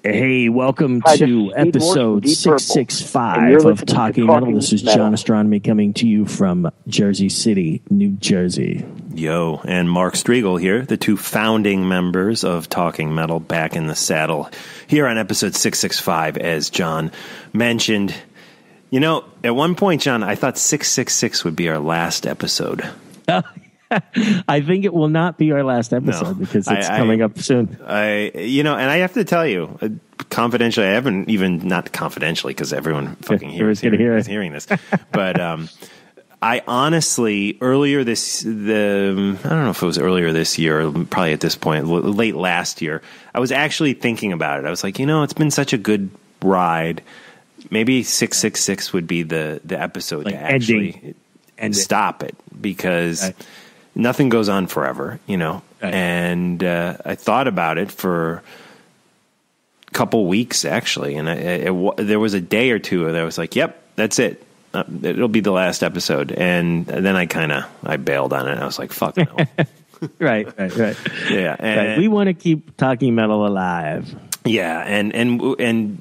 Hey, welcome Hi, this to is Steve episode Morse from Deep Purple, 665 and you're of listening to Talking Metal. This is Metal. John Astronomy coming to you from Jersey City, New Jersey. Yo, and Mark Striegel here, the two founding members of Talking Metal, back in the saddle here on episode 665, as John mentioned. You know, at one point, John, I thought 666 would be our last episode. I think it will not be our last episode because it's coming up soon. And I have to tell you, confidentially, I haven't even, not confidentially because everyone fucking is hearing this, but I honestly, I don't know if it was earlier this year, or probably at this point, late last year, I was actually thinking about it. I was like, it's been such a good ride. Maybe 666 would be the episode to actually stop it, because nothing goes on forever, Right. And I thought about it for a couple weeks, actually, and there was a day or two that I was like, yep, that's it. It'll be the last episode. And then I bailed on it. I was like, fuck no. Right. Yeah. And we want to keep Talking Metal alive. Yeah. And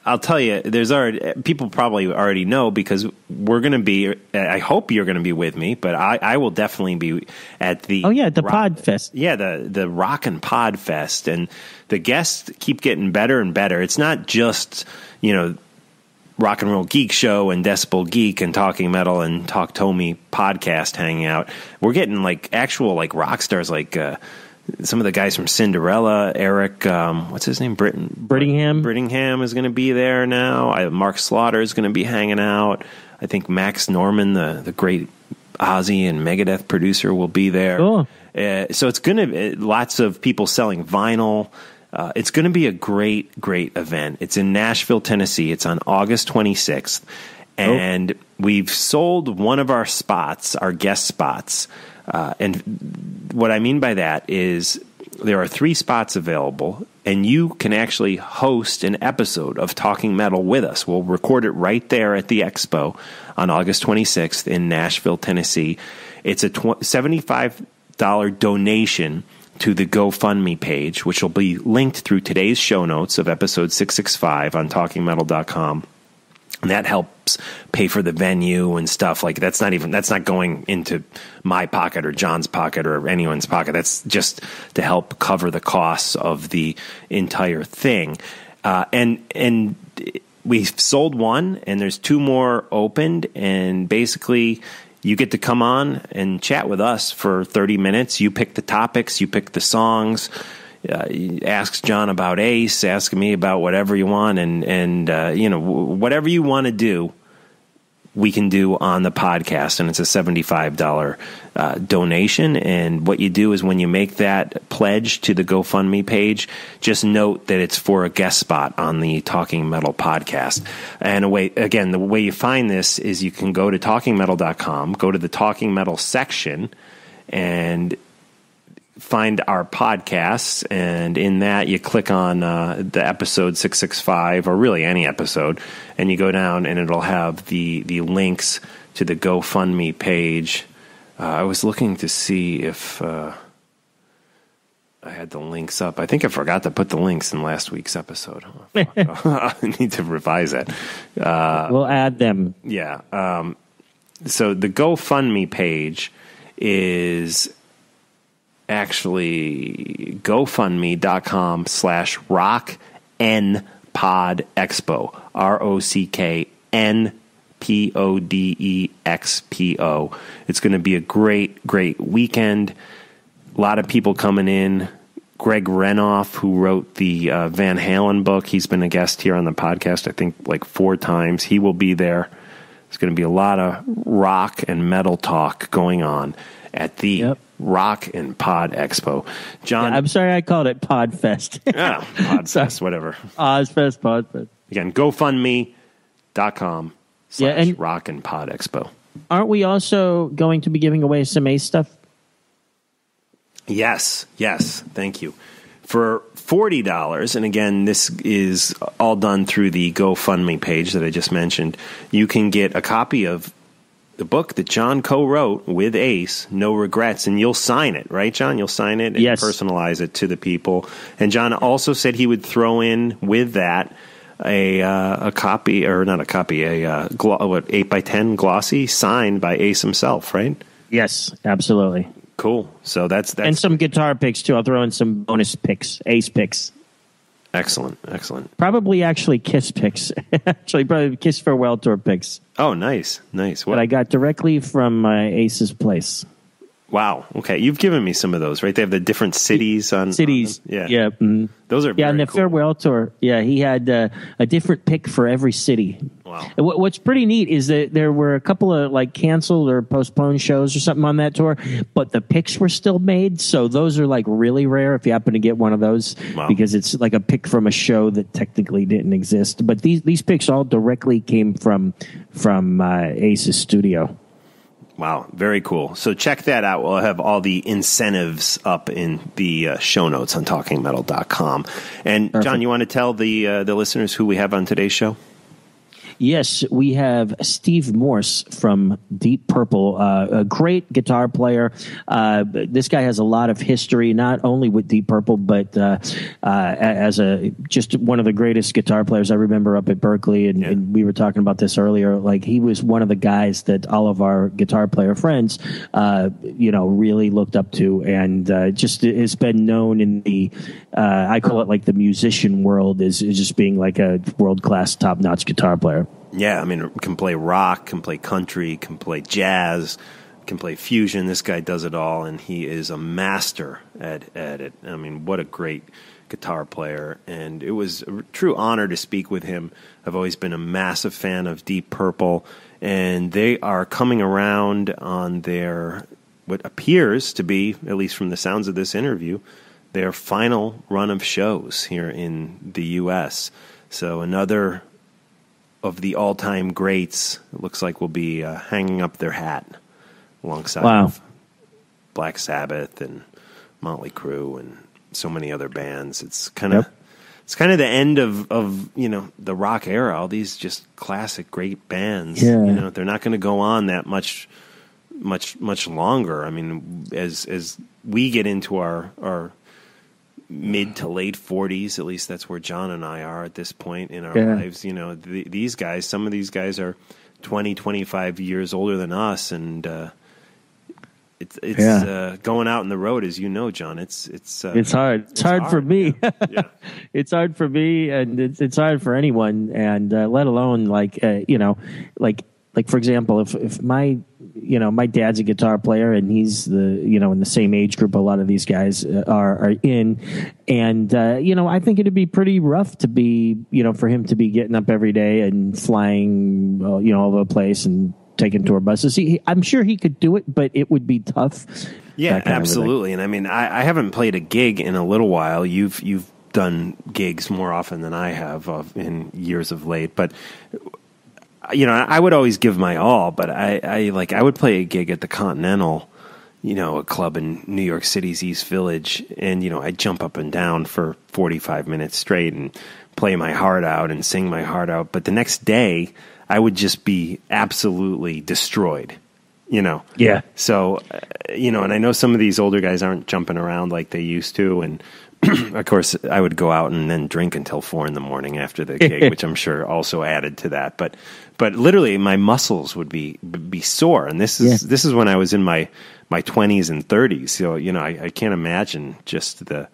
I'll tell you, there's already, people probably already know, because we're going to be, I hope you're going to be with me, but I will definitely be at the Pod Fest. Yeah, the Rock and Pod Fest, and the guests keep getting better and better. It's not just, Rock and Roll Geek Show and Decibel Geek and Talking Metal and Talk Tomy podcast hanging out. We're getting actual rock stars, some of the guys from Cinderella, Eric, what's his name? Brittingham is going to be there now. Mark Slaughter is going to be hanging out. I think Max Norman, the great Ozzy and Megadeth producer, will be there. Cool. So it's going to lots of people selling vinyl. It's going to be a great, great event. It's in Nashville, Tennessee. It's on August 26th. And we've sold one of our spots, our guest spots. And what I mean by that is there are 3 spots available, and you can actually host an episode of Talking Metal with us. We'll record it right there at the expo on August 26th in Nashville, Tennessee. It's a $75 donation to the GoFundMe page, which will be linked through today's show notes of episode 665 on talkingmetal.com. And that helps pay for the venue and stuff. That's not going into my pocket or John's pocket or anyone's pocket. That's just to help cover the costs of the entire thing. And we've sold one, and there's 2 more opened, and basically you get to come on and chat with us for 30 minutes. You pick the topics, you pick the songs. Ask John about Ace, ask me about whatever you want, and whatever you want to do, we can do on the podcast, and it's a $75 donation. And what you do is, when you make that pledge to the GoFundMe page, just note that it's for a guest spot on the Talking Metal podcast. And the way you find this is you can go to talkingmetal.com, go to the Talking Metal section, and find our podcasts, and in that you click on the episode 665, or really any episode, and you go down and it'll have the links to the GoFundMe page. I was looking to see if I had the links up. I think I forgot to put the links in last week's episode. I need to revise that. We'll add them. Yeah. So the GoFundMe page is actually gofundme.com/rocknpodexpo, ROCKNPODEXPO. It's going to be a great, great weekend. A lot of people coming in. Greg Renoff, who wrote the Van Halen book, he's been a guest here on the podcast, I think 4 times. He will be there. There's going to be a lot of rock and metal talk going on at the Rock and Pod Expo. John, I'm sorry I called it Pod Fest. Pod Fest, whatever. Ozfest, Pod Fest. Again, GoFundMe.com/Rock and Pod Expo. Aren't we also going to be giving away some Ace stuff? Yes. Thank you. For $40, and again, this is all done through the GoFundMe page that I just mentioned, you can get a copy of the book that John co-wrote with Ace, No Regrets, and you'll sign it, right, John? You'll sign it and personalize it to the people. And John also said he would throw in with that a copy, or not a copy, a 8x10 glossy signed by Ace himself, right? Yes, absolutely. Cool. So that's and some guitar picks too. I'll throw in some bonus picks, Ace picks. Excellent. Probably actually Kiss picks. Actually, probably Kiss Farewell Tour picks. Oh, nice. What? That I got directly from Ace's place. Wow. Okay, you've given me some of those, right? They have the different cities on cities. On them. Yeah. Mm-hmm. Those are and the cool. Farewell Tour. Yeah, he had a different pick for every city. Wow. And what's pretty neat is that there were a couple of like canceled or postponed shows or something on that tour, but the picks were still made. So those are like really rare if you happen to get one of those, because it's like a pick from a show that technically didn't exist. But these picks all directly came from Ace's studio. Wow, very cool. So check that out. We'll have all the incentives up in the show notes on talkingmetal.com. And Perfect. John, you want to tell the listeners who we have on today's show? Yes, we have Steve Morse from Deep Purple, a great guitar player. This guy has a lot of history, not only with Deep Purple, but as just one of the greatest guitar players I remember up at Berkeley. And we were talking about this earlier. Like, he was one of the guys that all of our guitar player friends, really looked up to, and just has been known in the, I call it like the musician world, is just being like a world-class, top-notch guitar player. Yeah, I mean, can play rock, can play country, can play jazz, can play fusion. This guy does it all, and he is a master at it. I mean, what a great guitar player. And it was a true honor to speak with him. I've always been a massive fan of Deep Purple, and they are coming around on their, what appears to be, at least from the sounds of this interview, their final run of shows here in the U.S. So another of the all-time greats, it looks like, will be hanging up their hat alongside of Black Sabbath and Motley Crue and so many other bands. It's kind of the end of the rock era. All these just classic great bands. Yeah. They're not going to go on that much longer. I mean, as we get into our mid to late 40s, at least that's where John and I are at this point in our lives. These guys, some of these guys are 20, 25 years older than us, and it's going out on the road, as you know, John. It's hard. It's hard for me. Yeah. It's hard for me, and it's hard for anyone, and let alone like for example, if my dad's a guitar player, and he's in the same age group a lot of these guys are in, and I think it'd be pretty rough to be for him to be getting up every day and flying all over the place and taking tour buses. I'm sure he could do it, but it would be tough. Yeah, absolutely. And I mean, I haven't played a gig in a little while. You've done gigs more often than I have in years of late, but I would always give my all, but I would play a gig at the Continental, a club in New York City's East Village, and I'd jump up and down for 45 minutes straight and play my heart out and sing my heart out. But the next day, I would just be absolutely destroyed. Yeah. So, and I know some of these older guys aren't jumping around like they used to, and of course, I would go out and then drink until 4 a.m. after the gig, which I'm sure also added to that. But literally, my muscles would be sore, and this is when I was in my 20s and 30s. So I can't imagine just the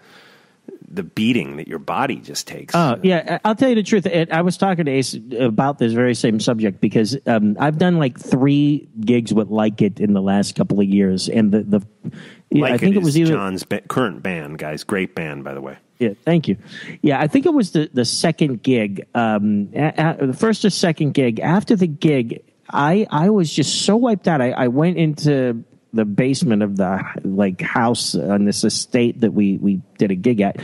beating that your body just takes. Oh, yeah. I'll tell you the truth. I was talking to Ace about this very same subject, because I've done like 3 gigs with Like It in the last couple of years, and I think it was either John's current band, guys. Great band, by the way. Yeah, thank you. Yeah, I think it was the second gig, the first or second gig. After the gig, I was just so wiped out. I went into the basement of the house on this estate that we did a gig at,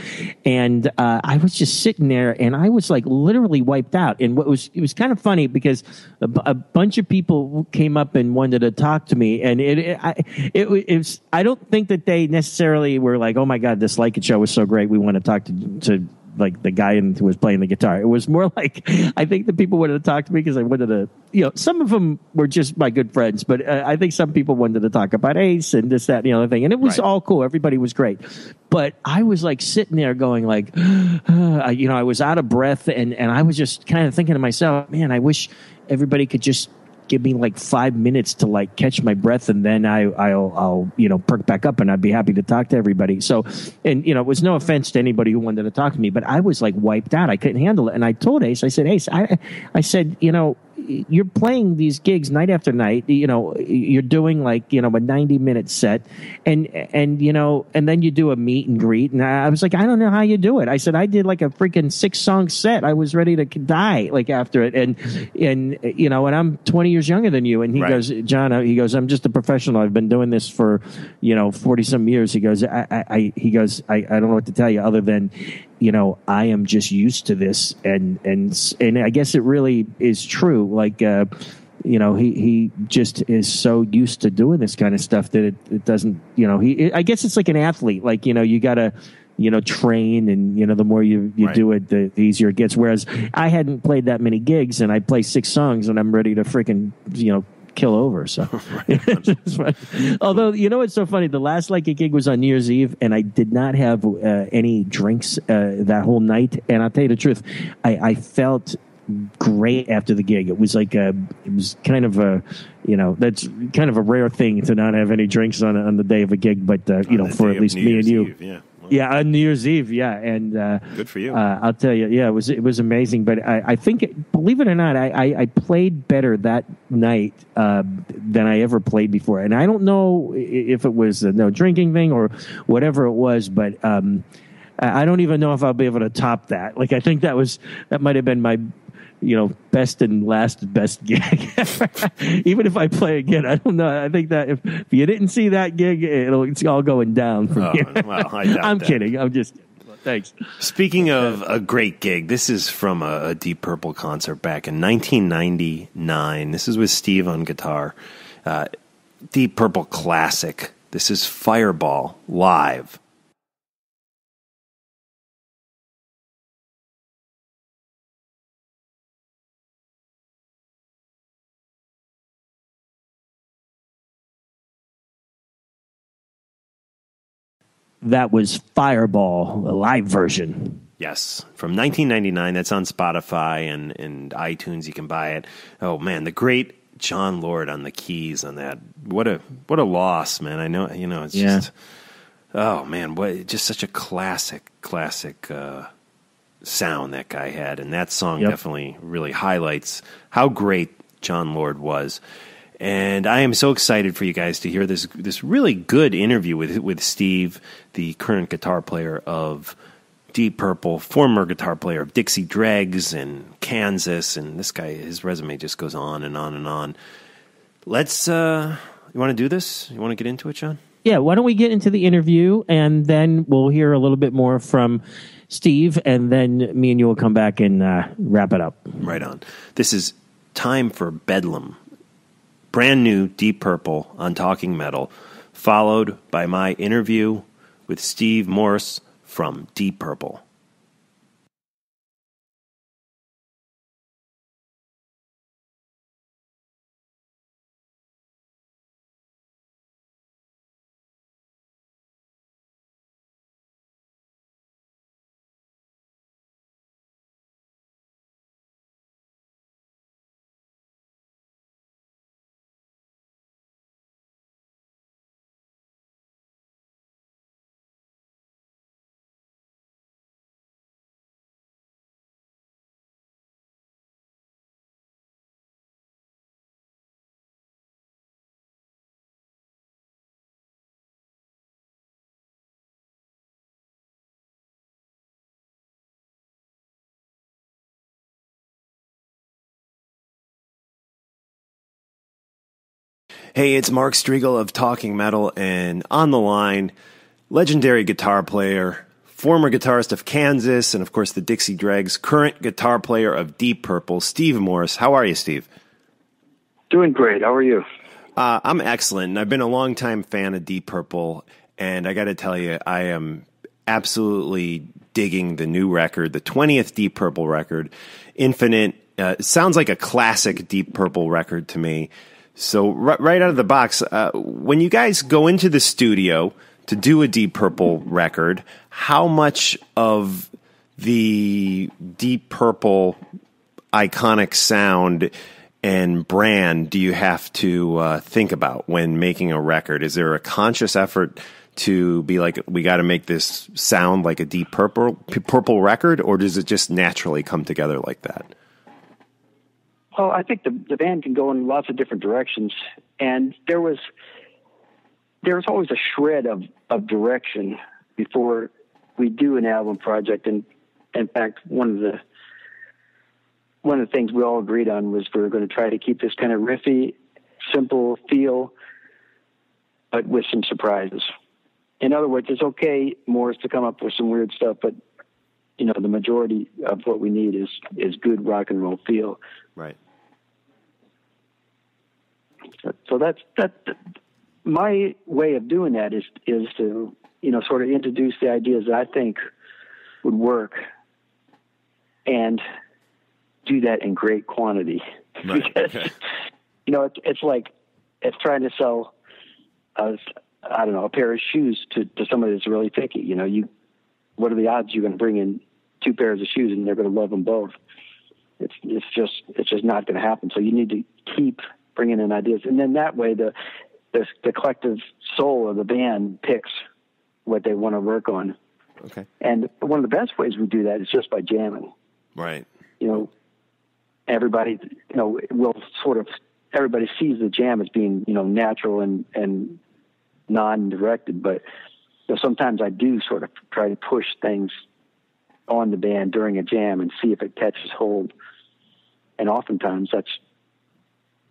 and I was just sitting there, and I was literally wiped out. And it was kind of funny, because a bunch of people came up and wanted to talk to me, and it was, I don't think that they necessarily were like, oh my God, this Like It show was so great, we want to talk to like the guy who was playing the guitar. It was more like I think the people wanted to talk to me because I wanted to, some of them were just my good friends, but I think some people wanted to talk about Ace and this, that, and the other thing, and it was all cool. Everybody was great, but I was like sitting there going like, I was out of breath, and I was just kind of thinking to myself, man, I wish everybody could just give me like 5 minutes to like catch my breath, and then I'll perk back up, and I'd be happy to talk to everybody. So, and it was no offense to anybody who wanted to talk to me, but I was like wiped out. I couldn't handle it, and I told Ace, I said, Ace, I said, you're playing these gigs night after night. You're doing like a 90-minute set, and then you do a meet and greet. And I was like, I don't know how you do it. I said, I did like a freaking 6-song set. I was ready to die like after it, and I'm 20 years younger than you. And he goes, John, I'm just a professional. I've been doing this for 40 some years. He goes, I don't know what to tell you other than, I am just used to this, and I guess it really is true. Like, he just is so used to doing this kind of stuff that it doesn't, I guess it's like an athlete. Like, you gotta, train, and, the more you do it, the easier it gets. Whereas I hadn't played that many gigs, and I play 6 songs and I'm ready to freaking, kill over. So, although, what's so funny? The last like a gig was on New Year's Eve, and I did not have any drinks that whole night. And I'll tell you the truth, I felt great after the gig. It was like it was kind of a, that's kind of a rare thing to not have any drinks on the day of a gig. But for at least me and you, Eve, yeah, on New Year's Eve, and good for you. I'll tell you, it was amazing. But I think, believe it or not, I played better that night than I ever played before. And I don't know if it was a no drinking thing or whatever it was, but I don't even know if I'll be able to top that. Like, I think that might have been my best and last best gig. Even if I play again, I don't know. I think that if you didn't see that gig, it's all going down from here. Well, I doubt I'm that. kidding. I'm just thanks. Speaking of a great gig, this is from a Deep Purple concert back in 1999. This is with Steve on guitar. Deep Purple classic. This is Fireball live. That was Fireball, a live version. Yes, from 1999. That's on Spotify and iTunes. You can buy it. Oh man, the great John Lord on the keys on that. What a loss, man. I know, it's just, oh man, just such a classic sound that guy had, and that song definitely really highlights how great John Lord was. And I am so excited for you guys to hear this really good interview with Steve, the current guitar player of Deep Purple, former guitar player of Dixie Dregs and Kansas, and this guy, his resume just goes on and on and on. Let's, you want to do this? You want to get into it, John? Yeah, why don't we get into the interview, and then we'll hear a little bit more from Steve, and then me and you will come back and wrap it up. Right on. This is Time for Bedlam. Brand new Deep Purple on Talking Metal, followed by my interview with Steve Morse from Deep Purple. Hey, it's Mark Striegel of Talking Metal, and on the line, legendary guitar player, former guitarist of Kansas, and of course the Dixie Dregs, current guitar player of Deep Purple, Steve Morse. How are you, Steve? Doing great. How are you? I'm excellent, and I've been a longtime fan of Deep Purple, and I got to tell you, I am absolutely digging the new record, the 20th Deep Purple record, Infinite. It sounds like a classic Deep Purple record to me. So right out of the box, when you guys go into the studio to do a Deep Purple record, how much of the Deep Purple iconic sound and brand do you have to think about when making a record? Is there a conscious effort to be like, we got to make this sound like a Deep Purple record, or does it just naturally come together like that? Well, I think the band can go in lots of different directions, and there was always a shred of direction before we do an album project. And in fact, one of the things we all agreed on was we were going to try to keep this kind of riffy, simple feel, but with some surprises. In other words, it's okay, Morse, to come up with some weird stuff, but the majority of what we need is good rock and roll feel. Right. So that's my way of doing that is to sort of introduce the ideas that I think would work, and do that in great quantity. Right. Because, okay. It's trying to sell a pair of shoes to somebody that's really picky. What are the odds you're going to bring in 2 pairs of shoes and they're going to love them both? It's just not going to happen. So you need to keep bringing in ideas, and then that way the collective soul of the band picks what they want to work on. Okay. And one of the best ways we do that is just by jamming. Right. Everybody, everybody sees the jam as being, natural and non-directed, but sometimes I do sort of try to push things on the band during a jam and see if it catches hold. And oftentimes that's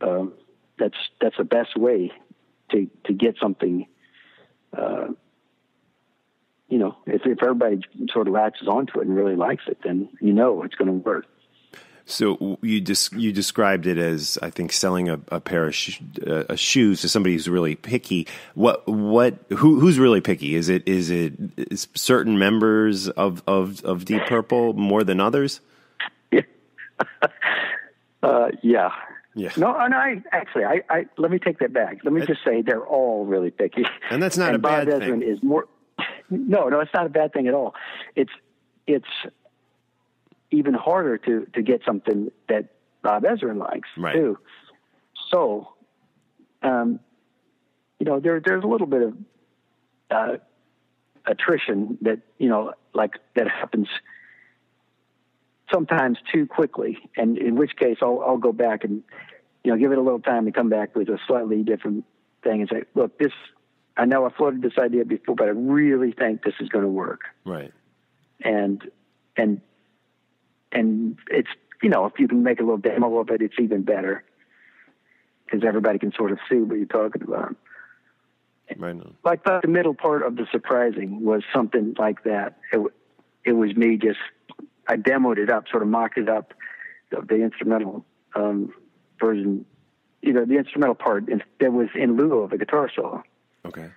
the best way to get something. If everybody sort of latches onto it and really likes it, then it's going to work. So you described it as, I think, selling a pair of shoes to somebody who's really picky. Who's really picky? Is it certain members of Deep Purple more than others? Yeah. Yeah. Yeah. No, and I let me take that back. Let me just say they're all really picky. And that's not a bad Bob thing. Ezrin is more. No, it's not a bad thing at all. It's even harder to get something that Bob Ezrin likes too. So, there's a little bit of attrition that that happens sometimes too quickly, and in which case I'll go back and give it a little time to come back with a slightly different thing and say, look, I know I floated this idea before, but I really think this is going to work. Right. And it's, if you can make a little demo of it, it's even better, because everybody can sort of see what you're talking about. Right on. Like the middle part of the surprising was something like that. It was me I demoed it up, sort of mocked it up, the instrumental version, the instrumental part that was in lieu of a guitar solo. Okay.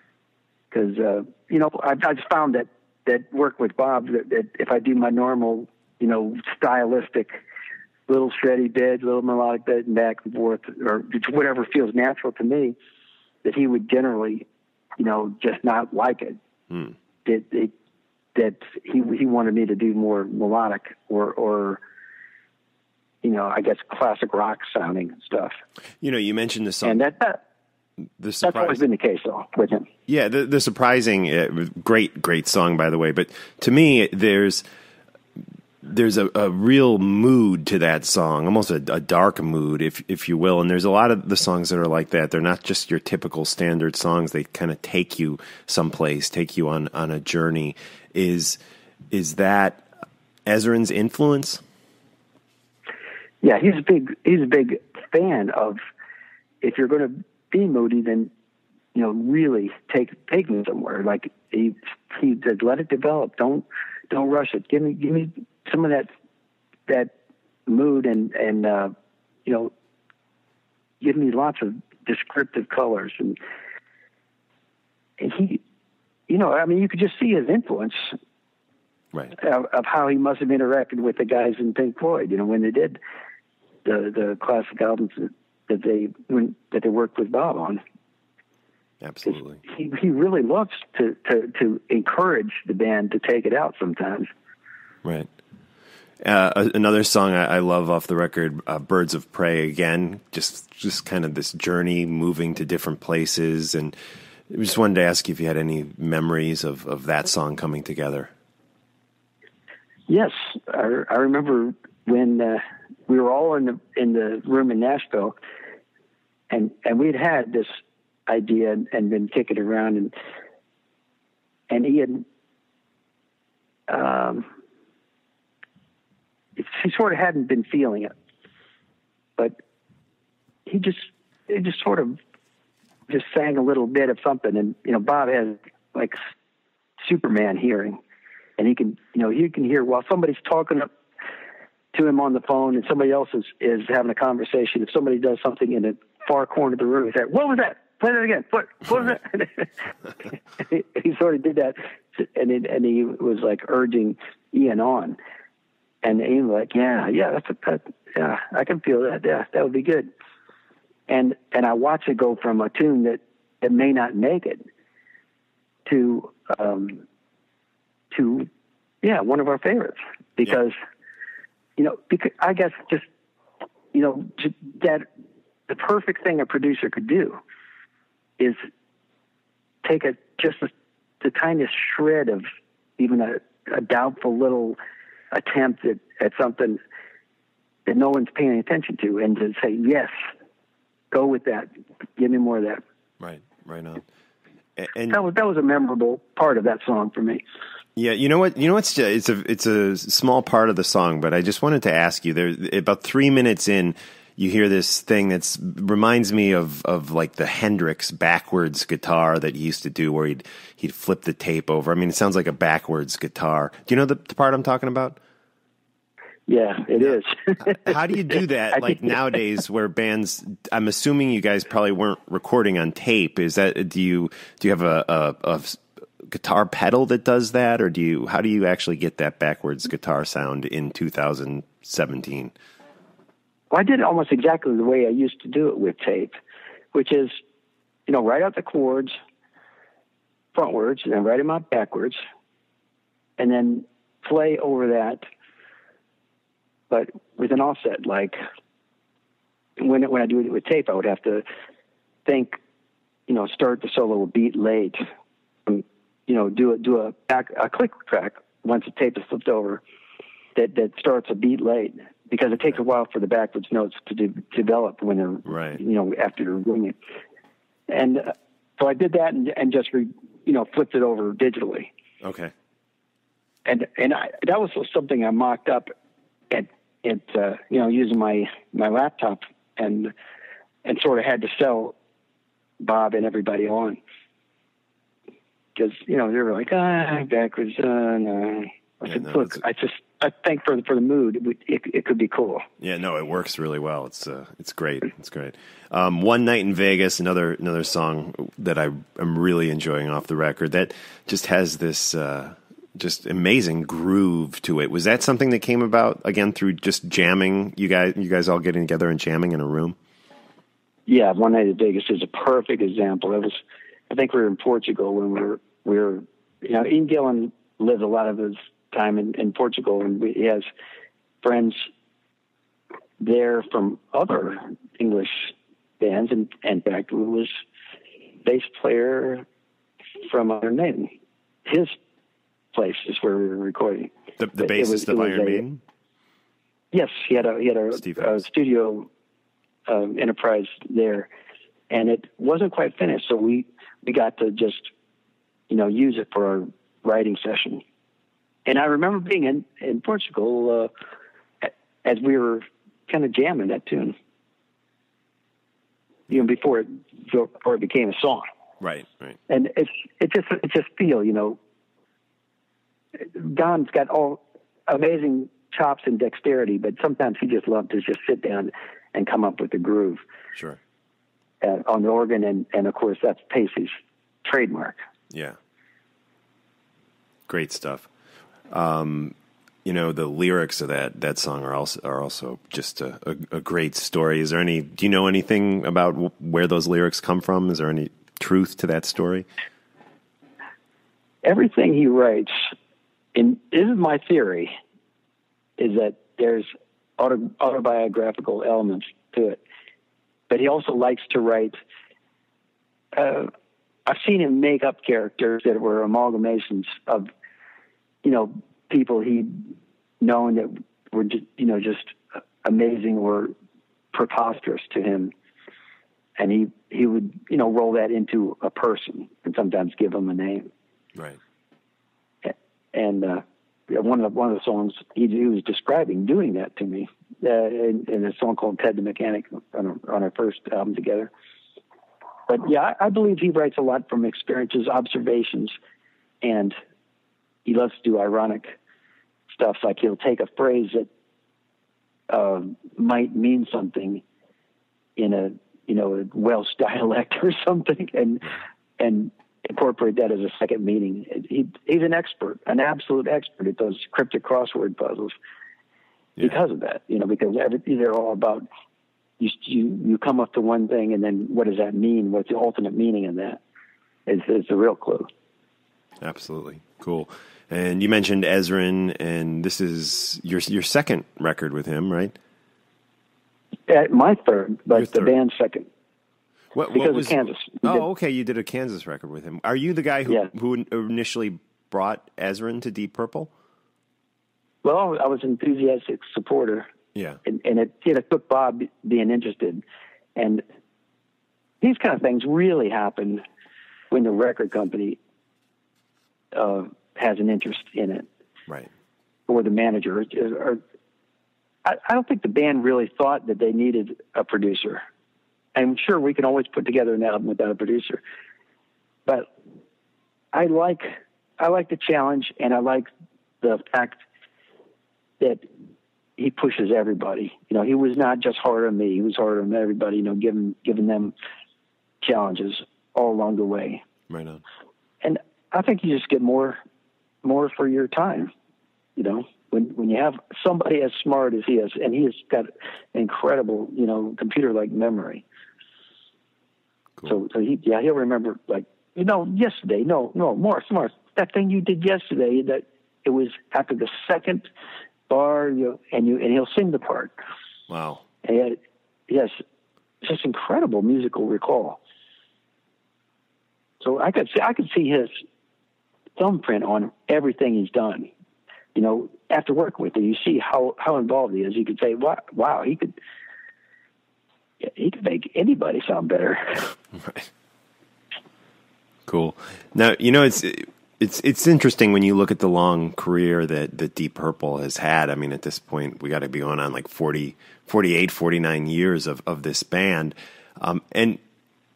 Because, I just found that work with Bob, that if I do my normal, stylistic little shreddy bit, little melodic bit, and back and forth, or whatever feels natural to me, that he would generally, just not like it. That he wanted me to do more melodic or I guess classic rock sounding stuff. You mentioned the song. And that's always been the case, though, with him. Yeah, the surprising, great song, by the way. But to me, there's a real mood to that song, almost a dark mood, if you will. And there's a lot of the songs that are like that. They're not just your typical standard songs. They kind of take you someplace, take you on a journey. Is that Ezrin's influence? Yeah, he's a big fan of, if you're going to be moody, then really take me somewhere. Like he said, let it develop. Don't rush it. Give me some of that mood and give me lots of descriptive colors and he, you could just see his influence Right. Of how he must have interacted with the guys in Pink Floyd, when they did the classic albums that they worked with Bob on. Absolutely. He really loves to encourage the band to take it out sometimes. Right. Another song I love off the record, Birds of Prey, again, just kind of this journey moving to different places. And I just wanted to ask you if you had any memories of that song coming together. Yes. I remember when we were all in the room in Nashville, and we'd had this idea and been kicking around, and he had he sort of hadn't been feeling it, but he just sort of just sang a little bit of something. And Bob has like Superman hearing, and he can hear while somebody's talking to him on the phone and somebody else is having a conversation. If somebody does something in a far corner of the room, he's like, "What was that? Play that again. What was that?" He sort of did that, and he was like urging Ian on, and he was like, "Yeah, yeah, I can feel that. Yeah, that would be good." And I watched it go from a tune that may not make it to one of our favorites because because I guess just that the perfect thing a producer could do is take the tiniest shred of even a doubtful little attempt at something that no one's paying attention to, and to say, yes, go with that. Give me more of that. Right on. And that was a memorable part of that song for me. Yeah, you know what? It's a small part of the song, but I just wanted to ask you. There, about 3 minutes in, you hear this thing that reminds me of like the Hendrix backwards guitar that he used to do, where he'd flip the tape over. I mean, it sounds like a backwards guitar. Do you know the part I'm talking about? Yeah, it is. How do you do that? Like nowadays, where bands, I'm assuming you guys probably weren't recording on tape. Is that do you have a guitar pedal that does that, or how do you actually get that backwards guitar sound in 2017? Well, I did it almost exactly the way I used to do it with tape, which is, write out the chords frontwards and then write them out backwards, and then play over that, but with an offset. Like when I do it with tape, I would have to think, start the solo a beat late, do a click track once the tape is flipped over that starts a beat late, because it takes a while for the backwards notes to develop when they're, right. After you're doing it. And so I did that and just, flipped it over digitally. Okay. And that was something I mocked up at using my laptop and sort of had to sell Bob and everybody on. Because, they were like, backwards, no. I said, look, I think for the mood, it could be cool. Yeah, no, it works really well. It's great. It's great. One Night in Vegas, another song that I'm really enjoying off the record that just has this just amazing groove to it. Was that something that came about again through just jamming? You guys all getting together and jamming in a room? Yeah, One Night in Vegas is a perfect example. I think we were in Portugal when we were Ian Gillan lived a lot of his time in Portugal, and he has friends there from other English bands, and in fact, it was bass player from Iron Maiden. His place is where we were recording. The bassist of Iron Maiden? Yes, he had a studio enterprise there, and it wasn't quite finished, so we got to just use it for our writing session. And I remember being in Portugal as we were kind of jamming that tune, before it became a song. Right. And it's just feel, Don's got all amazing chops and dexterity, but sometimes he just loved to just sit down and come up with a groove. Sure. On the organ, and of course that's Pacey's trademark. Yeah. Great stuff. The lyrics of that song are also just a great story. Is there do you know anything about where those lyrics come from? Is there any truth to that story? Everything he writes, and this is my theory, is that there's autobiographical elements to it. But he also likes to write. I've seen him make up characters that were amalgamations of, people he'd known that were just amazing or preposterous to him, and he would roll that into a person and sometimes give him a name. Right. And one of the songs he was describing doing that to me in a song called Ted the Mechanic on our first album together. But yeah, I believe he writes a lot from experiences, observations, and he loves to do ironic stuff. Like he'll take a phrase that might mean something in a Welsh dialect or something, and incorporate that as a second meaning. He's an expert, an absolute expert at those cryptic crossword puzzles because of that. Because they're all about you come up to one thing, and then what does that mean? What's the ultimate meaning of that? Is the real clue. Absolutely. Cool. And you mentioned Ezrin, and this is your second record with him, right? My third, but the band's second. What was Kansas? Okay. You did a Kansas record with him. Are you the guy who initially brought Ezrin to Deep Purple? Well, I was an enthusiastic supporter. Yeah. And it took Bob being interested. And these kind of things really happen when the record company has an interest in it. Right. Or the manager. I don't think the band really thought that they needed a producer. I'm sure we can always put together an album without a producer. But I like the challenge, and I like the fact that he pushes everybody. He was not just hard on me; he was hard on everybody. Giving them challenges all along the way. Right on. And I think you just get more for your time. When you have somebody as smart as he is, and he has got incredible, computer-like memory. Cool. So he'll remember yesterday. No, Morse, that thing you did yesterday. That it was after the second bar, and he'll sing the part. Wow. And yes, it's just incredible musical recall. So I could see his thumbprint on everything he's done. After working with him, you see how involved he is. You could say, wow, he could make anybody sound better. Right. Cool. Now, it's interesting when you look at the long career that Deep Purple has had. I mean, at this point, we got to be going on like 48, 49 years of this band. And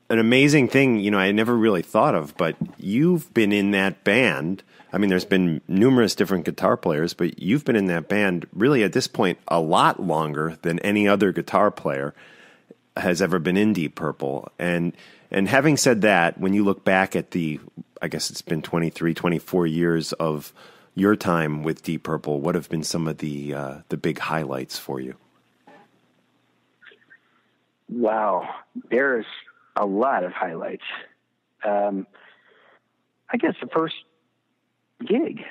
an amazing thing, I never really thought of, but you've been in that band. I mean, there's been numerous different guitar players, but you've been in that band really at this point a lot longer than any other guitar player has ever been in Deep Purple. And having said that, when you look back at I guess it's been 23, 24 years of your time with Deep Purple, what have been some of the big highlights for you? Wow. There's a lot of highlights. I guess the first gig.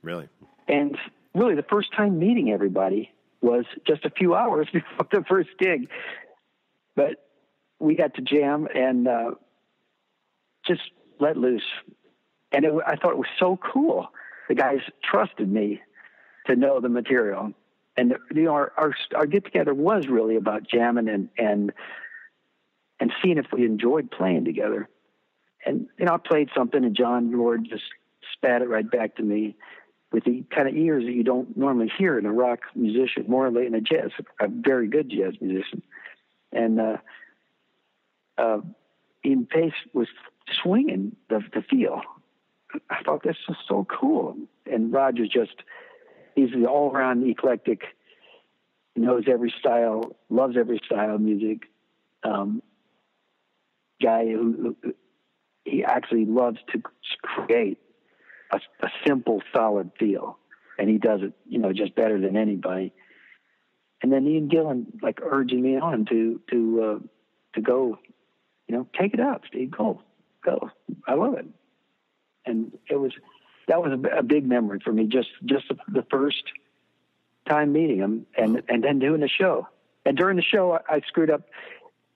Really? And really the first time meeting everybody was just a few hours before the first gig. But we got to jam and just let loose. And I thought it was so cool. The guys trusted me to know the material. And our get-together was really about jamming and seeing if we enjoyed playing together. And I played something, and John Lord just spat it right back to me with the kind of ears that you don't normally hear in a rock musician, more in a very good jazz musician. And Ian Pace was swinging the feel. I thought this was so cool. And Roger's he's the all-around eclectic, knows every style, loves every style of music. Guy who he actually loves to create a simple, solid feel. and he does it, just better than anybody. And then Ian Gillan like urging me on to go, take it up, Steve, go. I love it. And that was a big memory for me, just the first time meeting him and then doing the show. And during the show, I screwed up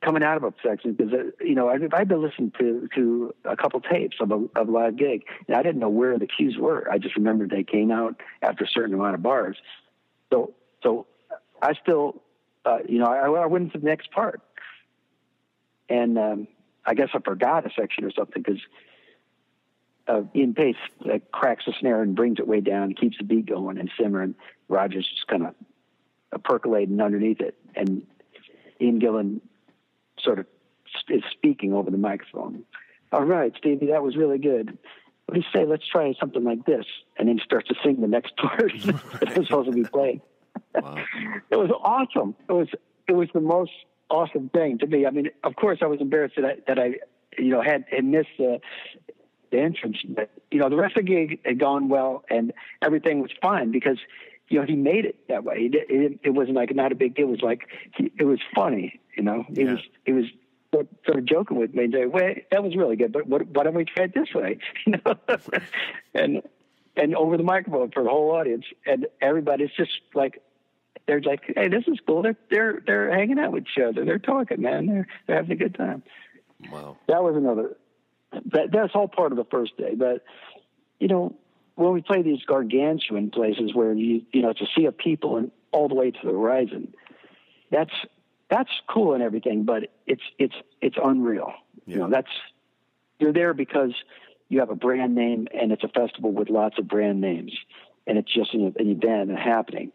coming out of a section because, I'd been listening to a couple tapes of a live gig, and I didn't know where the cues were. I just remembered they came out after a certain amount of bars. So I still, I went to the next part. And I guess I forgot a section or something because Ian Pace cracks the snare and brings it way down, keeps the beat going and simmering. Roger's just kind of percolating underneath it. And Ian Gillan sort of is speaking over the microphone. All right, Stevie, that was really good. What do you say? Let's try something like this. And then he starts to sing the next part that was supposed to be played. Wow. It was awesome. It was the most awesome thing to me. I mean, of course, I was embarrassed that I had missed the entrance. But the rest of the gig had gone well, and everything was fine because he made it that way. It wasn't like not a big deal. It was like it was funny. He was sort of joking with me and saying, "Wait, that was really good, but why don't we try it this way?" and over the microphone for the whole audience, and everybody's just like. They're like, hey, this is cool. They're hanging out with each other. They're talking, man. They're having a good time. Wow. That was another. That's all part of the first day. But when we play these gargantuan places where to see a people and all the way to the horizon, that's cool and everything. But it's unreal. Yeah. You're there because you have a brand name and it's a festival with lots of brand names, and it's just an event and happening.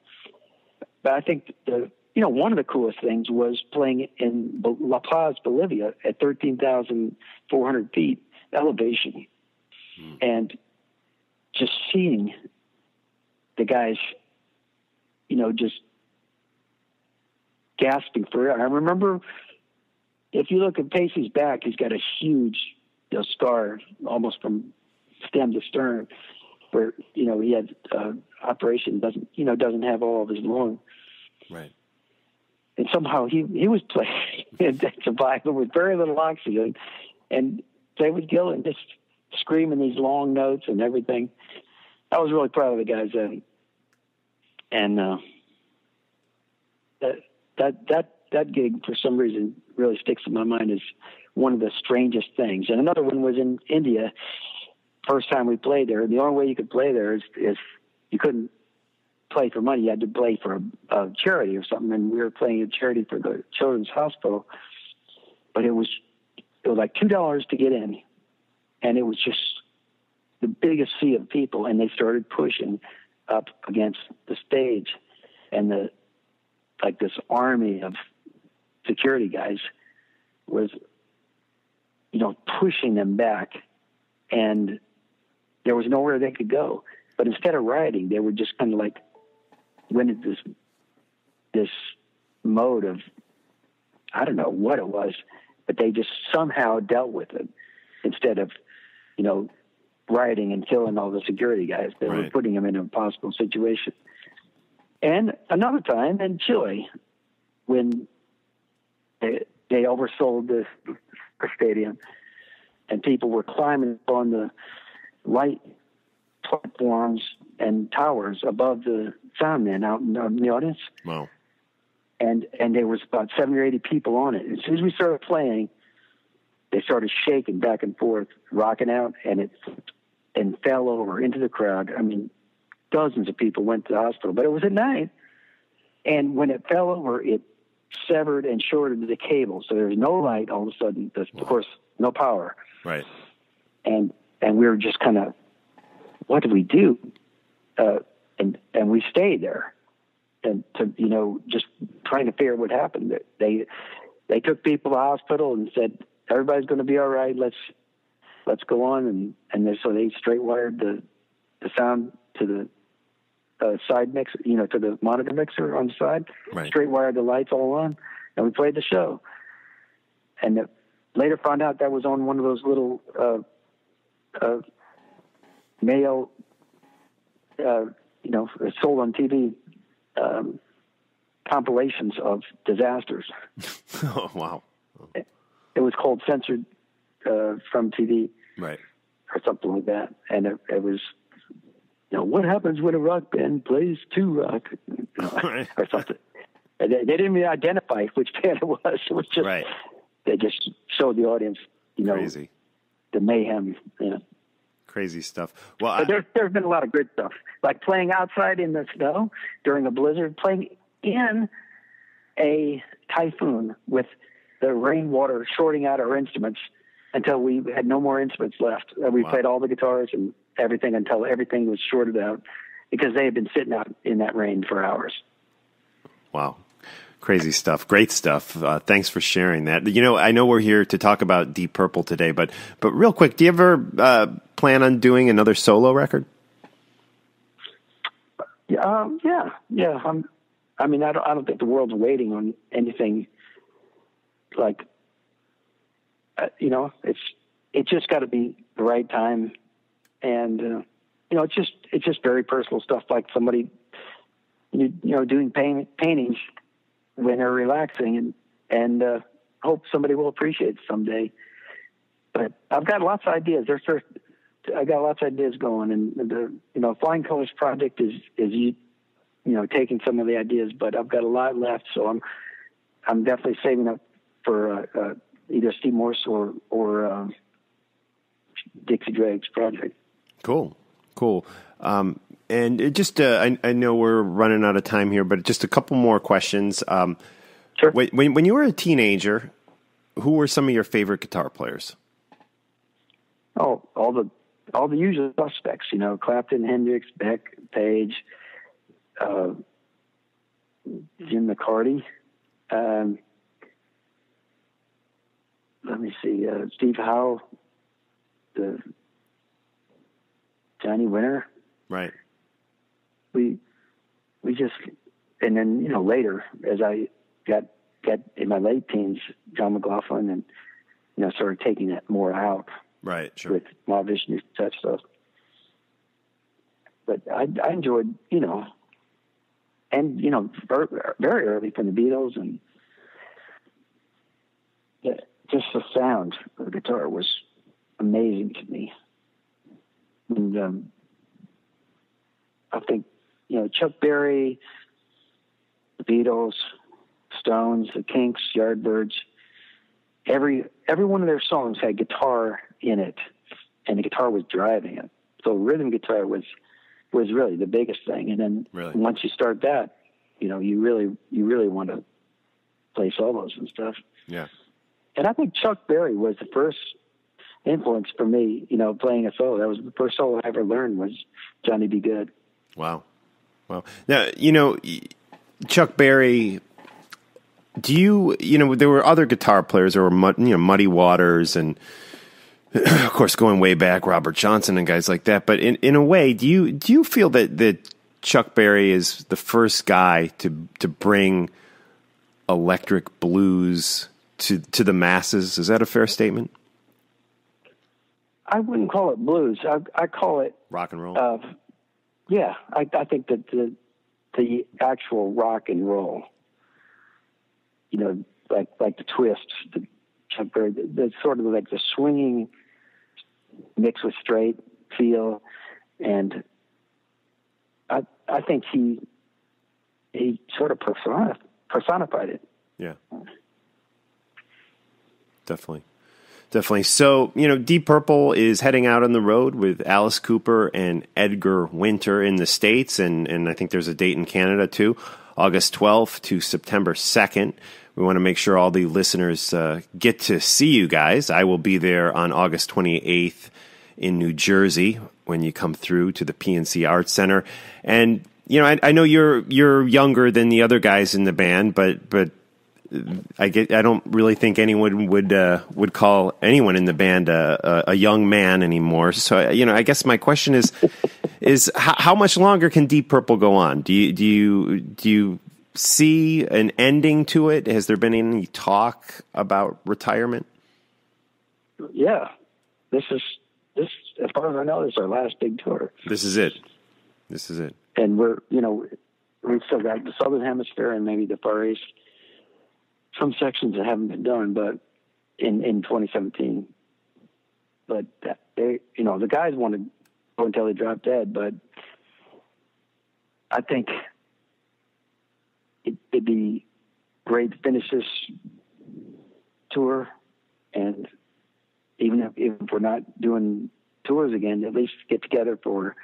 But I think one of the coolest things was playing in La Paz, Bolivia at 13,400 feet elevation and just seeing the guys, just gasping for air. I remember if you look at Pacey's back, he's got a huge scar almost from stem to stern where, he had operation, doesn't have all of his lung. Right. And somehow he was playing and surviving with very little oxygen, and David Gillan just screaming these long notes and everything. I was really proud of the guys then. And that gig for some reason really sticks in my mind as one of the strangest things. And another one was in India. First time we played there, the only way you could play there is you couldn't play for money. You had to play for a charity or something. And we were playing a charity for the Children's Hospital, but it was like $2 to get in. And it was just the biggest sea of people. And they started pushing up against the stage, and this army of security guys was, pushing them back, and there was nowhere they could go. But instead of rioting, they were just kind of like went into this mode of, I don't know what it was, but they just somehow dealt with it instead of, rioting and killing all the security guys. They were putting them in an impossible situation. And another time in Chile, when they oversold the stadium, and people were climbing on the light platforms and towers above the sound man out in the audience. Wow. And there was about 70 or 80 people on it. As soon as we started playing, they started shaking back and forth, rocking out, and fell over into the crowd. I mean, dozens of people went to the hospital, but it was at night. And when it fell over, it severed and shorted the cable. So there was no light all of a sudden. Of course, no power. Right. And we were just kind of, what do we do? And we stayed there, and just trying to figure out what happened. They took people to the hospital and said, everybody's going to be all right. Let's go on. So they straight wired the sound to the side mix, to the monitor mixer on the side, straight wired the lights all on, and we played the show. And later found out that was on one of those little Mayo sold on TV compilations of disasters. Oh, wow. It was called Censored from TV. Right. Or something like that. And it was, what happens when a rock band plays two rock, or something. And they didn't even identify which band it was. It was just, right. They just showed the audience, Crazy. The mayhem. Crazy stuff. Well, there's been a lot of good stuff, like playing outside in the snow during a blizzard, playing in a typhoon with the rainwater shorting out our instruments until we had no more instruments left. We played all the guitars and everything until everything was shorted out because they had been sitting out in that rain for hours. Wow. Crazy stuff. Great stuff. Thanks for sharing that. I know we're here to talk about Deep Purple today, but real quick, do you ever plan on doing another solo record? Yeah. I don't think the world's waiting on anything like, it's just got to be the right time. And, it's just very personal stuff, like somebody, doing paintings when they're relaxing and hope somebody will appreciate it someday. But I've got lots of ideas. I got lots of ideas going, and the Flying Colors project is taking some of the ideas, but I've got a lot left. So I'm definitely saving up for either Steve Morse or Dixie Drake's project. Cool. And it just, I know we're running out of time here, but just a couple more questions. Sure. When you were a teenager, who were some of your favorite guitar players? Oh, all the usual suspects, Clapton, Hendrix, Beck, Page, Jim McCarty. Let me see, Steve Howe, Johnny Winter. Right. We just, and then, later as I got in my late teens, John McLaughlin, and, started taking that more out. Right. Sure. With my vision and such stuff. But I enjoyed, and, very early from the Beatles, and just the sound of the guitar was amazing to me. And I think, Chuck Berry, the Beatles, Stones, the Kinks, Yardbirds, every one of their songs had guitar in it, and the guitar was driving it. So rhythm guitar was really the biggest thing. And then once you start that, you really want to play solos and stuff. Yeah. And I think Chuck Berry was the first influence for me, playing a solo. That was the first solo I ever learned was Johnny B. Good. Wow. Now, Chuck Berry, there were other guitar players. There were, Muddy Waters and, of course, going way back, Robert Johnson and guys like that. But in a way, do you feel that Chuck Berry is the first guy to bring electric blues to the masses? Is that a fair statement? I wouldn't call it blues. I call it rock and roll. Yeah, I think that the actual rock and roll, like the twists, the Chuck Berry, the sort of like the swinging mixed with straight feel, and I think he sort of personified it. Yeah, definitely. So, Deep Purple is heading out on the road with Alice Cooper and Edgar Winter in the States, and I think there's a date in Canada too, August 12th to September 2nd. We want to make sure all the listeners get to see you guys. I will be there on August 28th in New Jersey when you come through to the PNC Arts Center. And, I know you're younger than the other guys in the band, but I don't really think anyone would call anyone in the band a young man anymore. So I guess my question is how much longer can Deep Purple go on? Do you see an ending to it? Has there been any talk about retirement? Yeah, this as far as I know, this is our last big tour. This is it. and we've still got the Southern Hemisphere and maybe the Far East, some sections that haven't been done, but in 2017. But they, the guys want to go until they drop dead, but I think it'd be great to finish this tour, and even if we're not doing tours again, at least get together for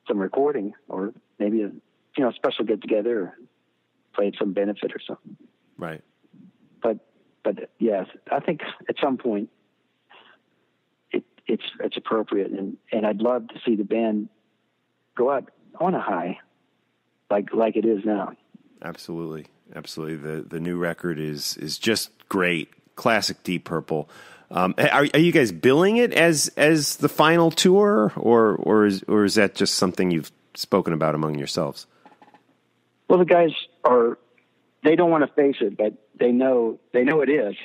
some recording, or maybe a special get together, or play at some benefit or something. Right. But yes, I think at some point it's appropriate, and I'd love to see the band go out on a high, like it is now. Absolutely. The new record is just great. Classic Deep Purple. Are you guys billing it as the final tour, or is that just something you've spoken about among yourselves? Well, the guys they don't want to face it, but they know it is.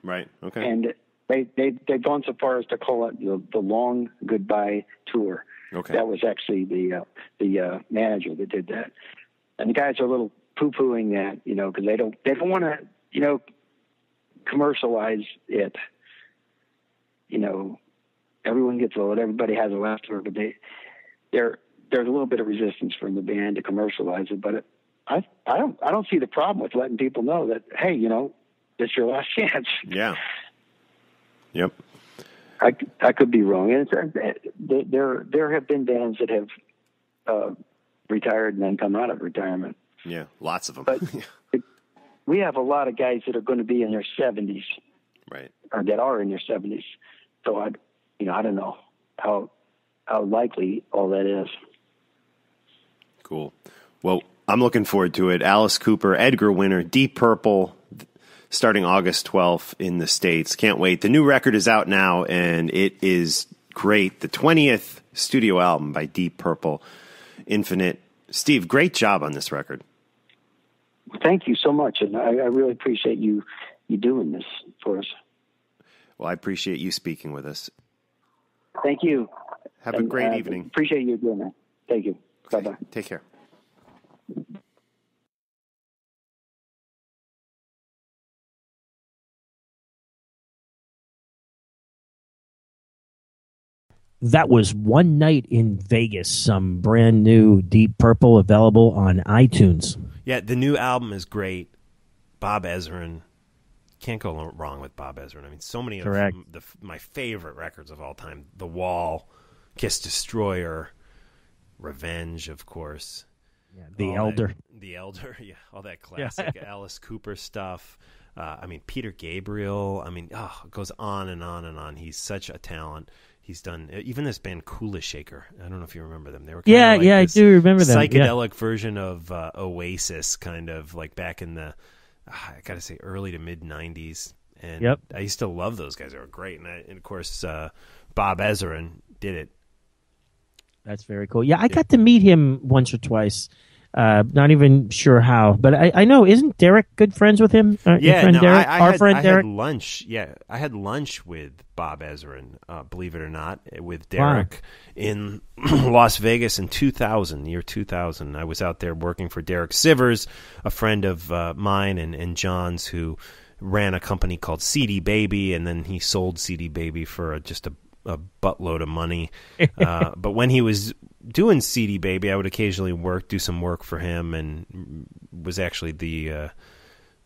Right. Okay. And they've gone so far as to call it the Long Goodbye Tour. Okay. That was actually the manager that did that. And the guys are a little poo-pooing that, because they don't want to, commercialize it. Everyone gets old. Everybody has a last tour, but there's a little bit of resistance from the band to commercialize it. But I don't see the problem with letting people know that, hey, it's your last chance. Yeah. Yep. I could be wrong. And there have been bands that have retired and then come out of retirement. Yeah, lots of them. But we have a lot of guys that are going to be in their 70s, right? Or that are in their 70s. So I don't know how likely all that is. Cool. Well, I'm looking forward to it. Alice Cooper, Edgar Winter, Deep Purple, starting August 12th in the States. Can't wait. The new record is out now, and it is great. The 20th studio album by Deep Purple, Infinite. Steve, great job on this record. Thank you so much, and I really appreciate you doing this for us. Well, I appreciate you speaking with us. Thank you. Have a great evening. Appreciate you doing that. Thank you. Okay. Bye-bye. Take care. That was One Night in Vegas, some brand new Deep Purple available on iTunes. Yeah, the new album is great. Bob Ezrin. Can't go wrong with Bob Ezrin. I mean, so many Correct. of my favorite records of all time. The Wall, Kiss Destroyer, Revenge, of course. Yeah, The Elder. The Elder, yeah, all that classic Alice Cooper stuff. Peter Gabriel. It goes on and on and on. He's such a talent. He's done even this band Kula Shaker. I don't know if you remember them. They were I do remember them. Psychedelic version of Oasis, kind of like back in the I got to say early to mid '90s. And I used to love those guys. They were great, and of course Bob Ezrin did it. That's very cool. Yeah, I got to meet him once or twice. Not even sure how, but I know. Isn't Derek good friends with him? Derek? I had lunch. Yeah, I had lunch with Bob Ezrin. Believe it or not, with Derek in Las Vegas in 2000, year 2000. I was out there working for Derek Sivers, a friend of mine and John's, who ran a company called CD Baby, and then he sold CD Baby for just a buttload of money. But when he was doing CD Baby, I would occasionally do some work for him, and was actually the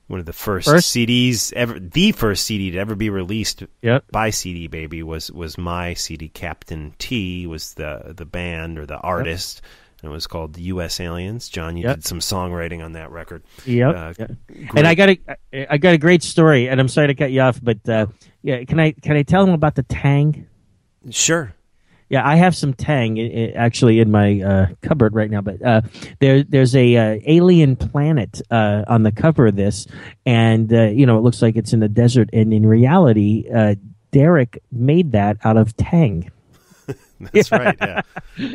one of the first CDs ever. The first CD to ever be released by CD Baby was my CD. Captain T was the band or the artist. And it was called U.S. Aliens. John, you did some songwriting on that record. And I got a great story. And I'm sorry to cut you off, but can I tell them about the Tang? Sure. Yeah, I have some Tang actually in my cupboard right now. But there's a alien planet on the cover of this, and it looks like it's in the desert. And in reality, Derek made that out of Tang. That's right. Yeah,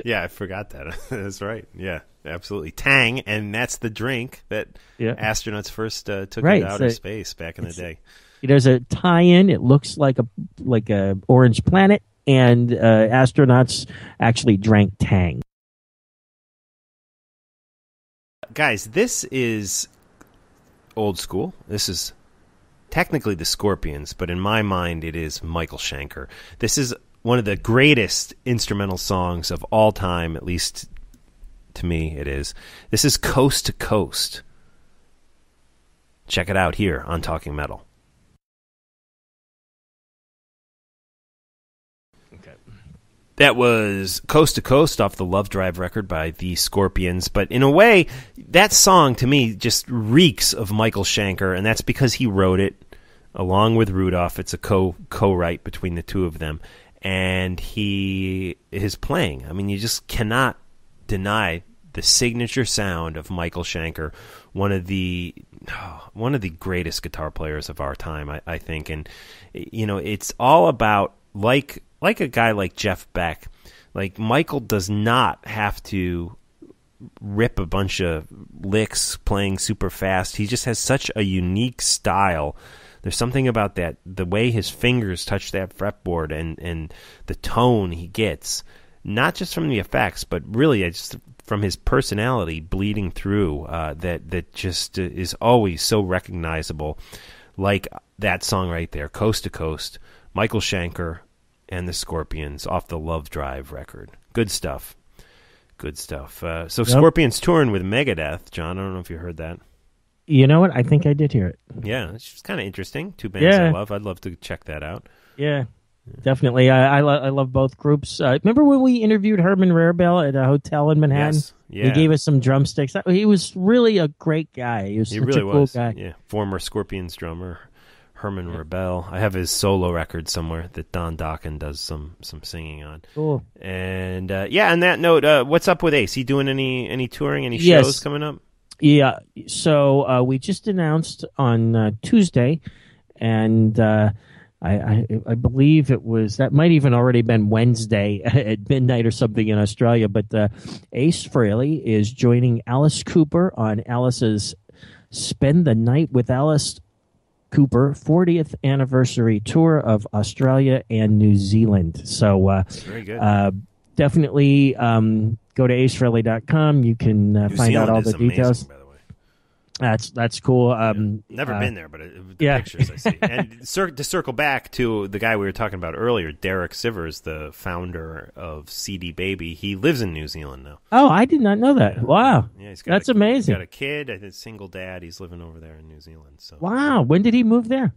yeah, I forgot that. That's right. Yeah, absolutely. Tang, and that's the drink that astronauts first took into outer space back in the day. There's a tie-in. It looks like a orange planet, and astronauts actually drank Tang. guys, this is old school. This is technically the Scorpions, but in my mind, it is Michael Schenker. This is one of the greatest instrumental songs of all time, at least to me it is. This is Coast to Coast. Check it out here on Talking Metal. Okay. That was Coast to Coast off the Love Drive record by the Scorpions. But in a way, that song to me just reeks of Michael Schenker, and that's because he wrote it along with Rudolph. It's a co-write between the two of them. And his playing, I mean, you just cannot deny the signature sound of Michael Schenker, one of the greatest guitar players of our time, I think. And it's all about like a guy like Jeff Beck. Like, Michael does not have to rip a bunch of licks playing super fast. He just has such a unique style. There's something about that, the way his fingers touch that fretboard and the tone he gets, not just from the effects, but really just from his personality bleeding through, that just is always so recognizable. Like that song right there, Coast to Coast, Michael Schenker and the Scorpions off the Love Drive record. Good stuff. Good stuff. So yep. Scorpions touring with Megadeth. John, I don't know if you heard that. You know what? I think I did hear it. Yeah, it's kind of interesting. Two bands I love. I'd love to check that out. Yeah. Definitely. I love both groups. Remember when we interviewed Herman Rarebell at a hotel in Manhattan? Yes. Yeah. He gave us some drumsticks. He was really a great guy. He was such really a cool was. guy. Yeah. Former Scorpions drummer Herman Rarebell. I have his solo record somewhere that Don Dokken does some singing on. Cool. And on that note, what's up with Ace? He doing any touring, any shows coming up? Yeah. So we just announced on Tuesday, and I believe it was, that might even already been Wednesday at midnight or something in Australia, but Ace Frehley is joining Alice Cooper on Alice's Spend the Night with Alice Cooper 40th anniversary tour of Australia and New Zealand. So very good. Definitely go to acefrehley.com. You can find out all the details. By the way. That's cool. Never been there, but the pictures I see. And to circle back to the guy we were talking about earlier, Derek Sivers, the founder of CD Baby, he lives in New Zealand now. Oh, I did not know that. Wow. Yeah, that's amazing. He's got a kid, a single dad. He's living over there in New Zealand. So. Wow. When did he move there?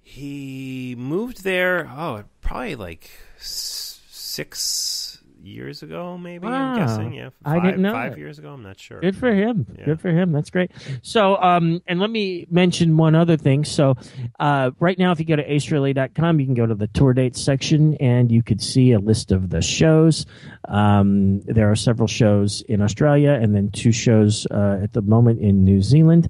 He moved there, probably like 6 years ago, maybe. Wow. I'm guessing. Yeah, I didn't know 5 years ago. I'm not sure. Good for him. Yeah. Good for him. That's great. So, and let me mention one other thing. So, right now, if you go to acefrehley.com, you can go to the tour dates section, and you could see a list of the shows. There are several shows in Australia, and then 2 shows at the moment in New Zealand,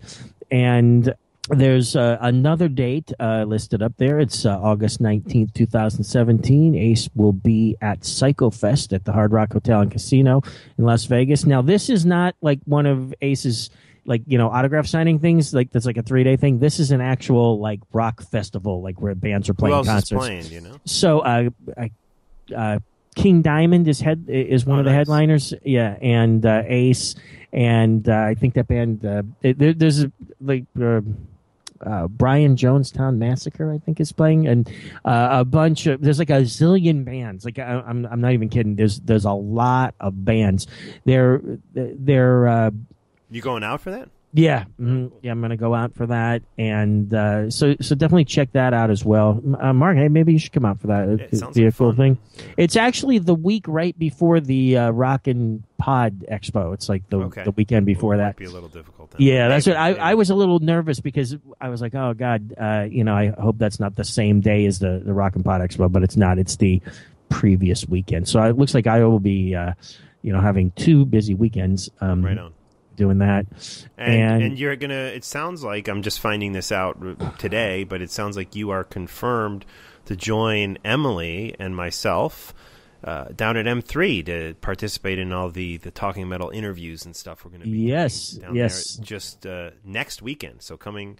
and there's another date listed up there. It's August 19th, 2017. Ace will be at Psycho Fest at the Hard Rock Hotel and Casino in Las Vegas. Now, this is not like one of Ace's autograph signing things. Like that's like a 3-day thing. This is an actual like rock festival, like where bands are playing concerts. Who else is playing, So, King Diamond is one of the headliners. Yeah, and Ace, and I think that band. There's Brian Jonestown Massacre, I think, is playing, and a bunch of there's like a zillion bands. Like I'm not even kidding. There's a lot of bands. They're You going out for that? Yeah, yeah, I'm going to go out for that, and so definitely check that out as well. Mark, hey, maybe you should come out for that. It'd be a cool thing. It's actually the week right before the Rock and Pod Expo. It's like the weekend before that. Might be a little difficult. Then. Yeah, that's what I was a little nervous because I was like, oh God, I hope that's not the same day as the Rock and Pod Expo, but it's not. It's the previous weekend. So it looks like I will be, having 2 busy weekends. Right on. Doing that, and you're gonna. It sounds like I'm just finding this out today, but it sounds like you are confirmed to join Emily and myself down at M3 to participate in all the Talking Metal interviews and stuff. We're going to be down there just next weekend. So coming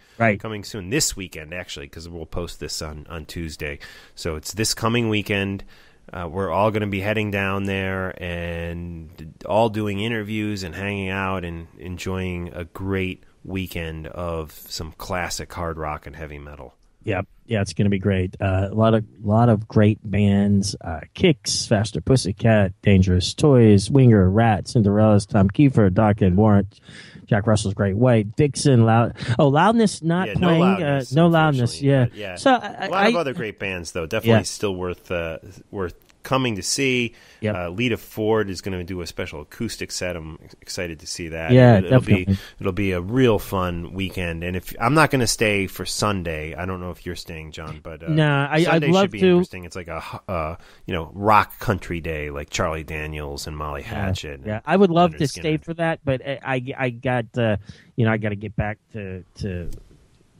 soon, this weekend actually, because we'll post this on Tuesday. So it's this coming weekend. We're all going to be heading down there and all doing interviews and hanging out and enjoying a great weekend of some classic hard rock and heavy metal. Yeah, it's going to be great. A lot of great bands: Kix, Faster Pussycat, Dangerous Toys, Winger, Rat, Cinderella's, Tom Kiefer, Doc and Warrant, Jack Russell's Great White, Vixen, Loudness not playing. No Loudness. Yeah. So a lot of other great bands, though. Definitely still worth coming to see. Lita Ford is going to do a special acoustic set. I'm excited to see that. Yeah, it'll be a real fun weekend. And if I'm not going to stay for Sunday, I don't know if you're staying, John, but I'd love should be to. Interesting. It's like a rock country day, like Charlie Daniels and Molly Hatchet. Yeah, I would love to stay for that, but I got I got to get back to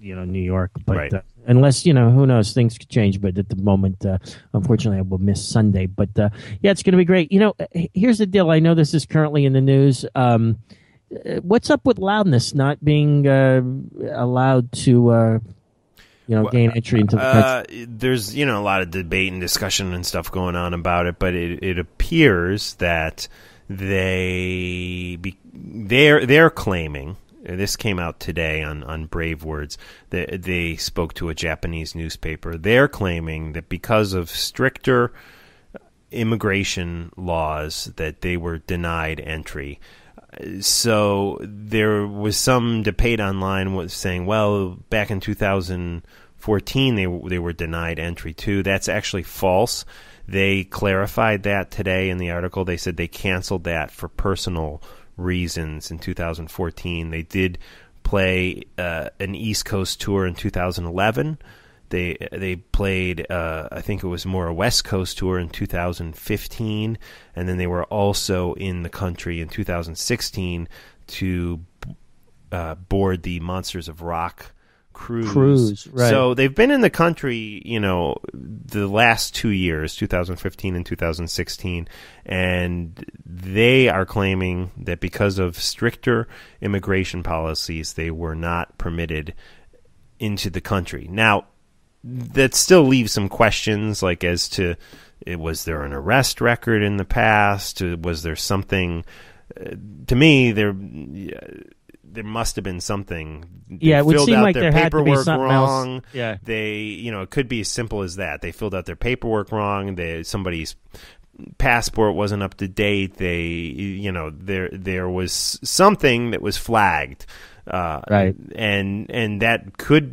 New York, but right. Unless who knows, things could change. But at the moment, unfortunately, I will miss Sunday. But it's going to be great. Here's the deal. I know this is currently in the news. What's up with Loudness not being allowed to gain entry into the country? There's a lot of debate and discussion and stuff going on about it, but it appears that they're claiming. This came out today on Brave Words. They spoke to a Japanese newspaper. They're claiming that because of stricter immigration laws that they were denied entry. So there was some debate online saying, well, back in 2014 they were denied entry too. That's actually false. They clarified that today in the article. They said they canceled that for personal reasons in 2014. They did play an East Coast tour in 2011. They played, I think it was more a West Coast tour in 2015, and then they were also in the country in 2016 to board the Monsters of Rock cruise. Right. So they've been in the country, the last 2 years, 2015 and 2016, and they are claiming that because of stricter immigration policies, they were not permitted into the country. Now, that still leaves some questions, like as to was there an arrest record in the past? Was there something? To me, there must have been something. Yeah, it would seem like there had to be paperwork something wrong. else. Yeah, it could be as simple as that. They filled out their paperwork wrong. Somebody's passport wasn't up to date. There was something that was flagged. Right, and that could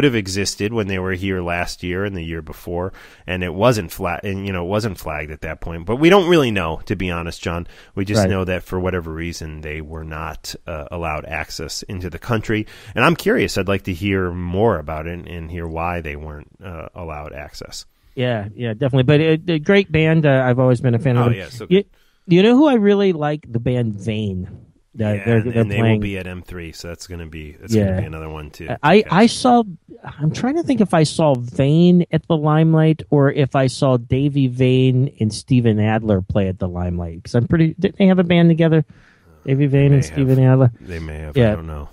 have existed when they were here last year and the year before, and it wasn't flagged at that point. But we don't really know, to be honest, John. We just know that for whatever reason they were not allowed access into the country. And I'm curious. I'd like to hear more about it and hear why they weren't allowed access. Yeah, definitely. But a great band. I've always been a fan of them. Yeah, so good. You know who I really like? The band Vane. They're they will be at M3, so that's going to be another one too. I'm trying to think if I saw Vane at the Limelight or if I saw Davey Vane and Steven Adler play at the Limelight, because didn't they have a band together? Davey Vane and Steven Adler. They may have. Yeah. I don't know.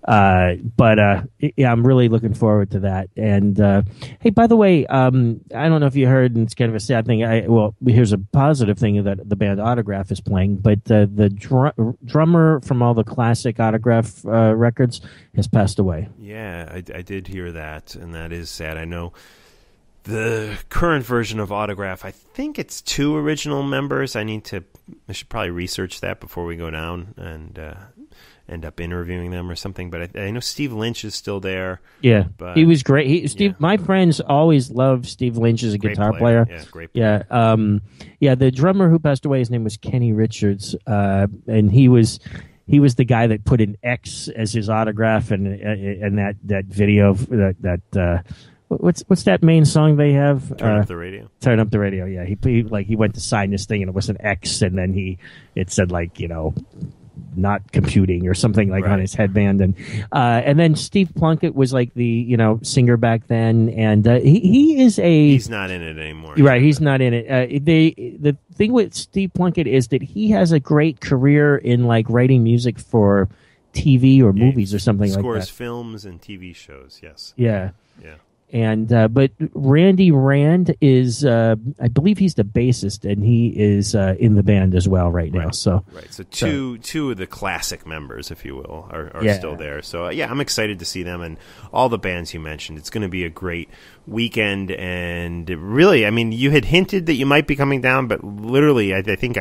I'm really looking forward to that. And hey, by the way, I don't know if you heard, and it's kind of a sad thing. Here's a positive thing that the band Autograph is playing, but the drummer from all the classic Autograph records has passed away. Yeah, I did hear that, and that is sad. I know the current version of Autograph, I think it's 2 original members. I should probably research that before we go down and end up interviewing them or something. But I know Steve Lynch is still there. Yeah, but he was great. My friends always loved Steve Lynch as a guitar player. Yeah, great player. Yeah. The drummer who passed away, his name was Kenny Richards, and he was the guy that put an X as his autograph, and that video of that. What's that main song they have? Turn Up the Radio. Turn Up the Radio. Yeah, he went to sign this thing and it was an X, and then it said not computing or something on his headband, and then Steve Plunkett was the singer back then, and he's not in it anymore. Right, he's not in it. The thing with Steve Plunkett is that he has a great career in writing music for TV or movies or something like that. Scores films and TV shows. Yes. Yeah. Yeah. And but Randy Rand is, I believe he's the bassist, and he is in the band as well right now. So two of the classic members, if you will, are still there. So I'm excited to see them and all the bands you mentioned. It's going to be a great weekend, and really, I mean, you had hinted that you might be coming down, but literally, I think